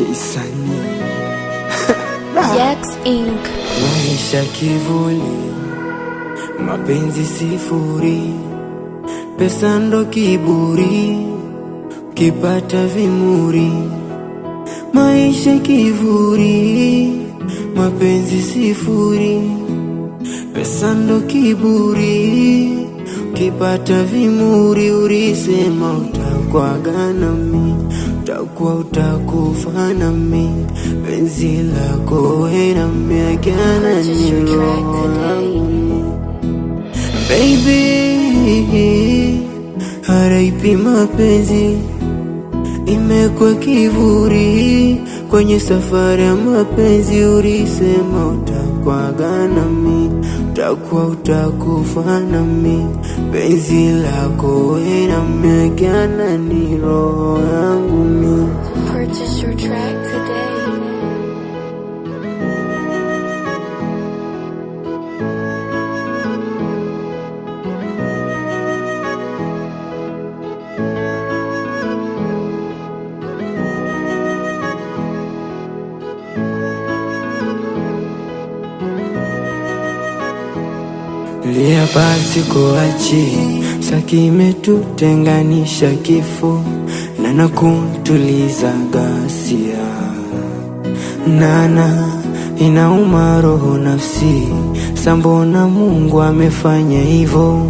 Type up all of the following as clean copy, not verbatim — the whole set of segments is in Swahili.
Shisani Jax Inc. Maisha kivuli, mapenzi sifuri, pesa ndo kiburi, kipata vimuri. Maisha kivuli, mapenzi sifuri, pesa ndo kiburi, kipata vimuri. Ulisema utakuwaga nami, utakuwa utakufa nami, penzi lako we nami agana ni roho yangu. Baby, haraipi mapenzi, imekuwa kivuri kwenye safari ya mapenzi. Ulisema utakuwaga nami, utakuwa utakufa nami, penzi lako we nami agana ni roho yangu mimi. Purchase your track today. Lia basi kuachi, saki imetutenganisha kifo, na nakutuliza ghasia. Nana inauma roho nafsi, sambona Mungu amefanya hivyo,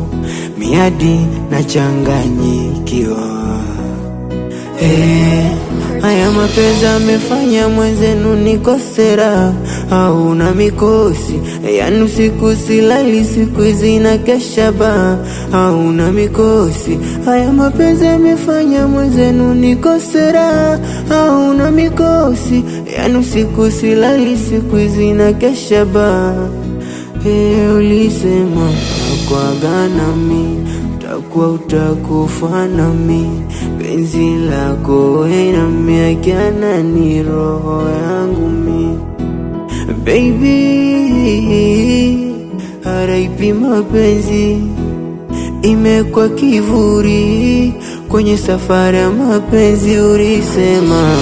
miadi na changanyikiwa. Haya mapenzi amefanya mwenzenu nikosera, hauna mikosi, yani usiku silali, siku hizi na kesha ba, hauna mikosi. Haya mapenzi amefanya mwenzenu nikosera, hauna mikosi, yani usiku silali, siku hizi na kesha ba. Ulisema utakuwaga nami, utakuwa utakufa nami, penzi lako we nami agana ni roho yangu mi. Baby, haraipi mapenzi, imekuwa kivuri kwenye safari ya mapenzi. Ulisema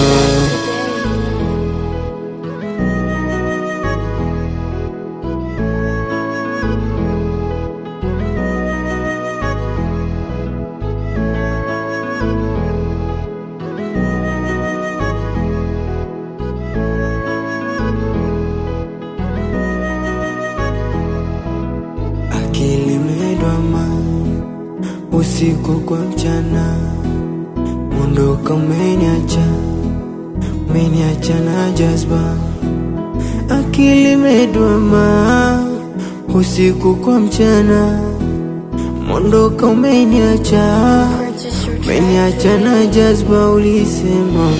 akili imedwama, usiku kwa mchana, mondoka umeniacha, umeniacha na jazba. Akili imedwama, usiku kwa mchana, mondoka umeniacha, umeniacha na jazba. Ulisema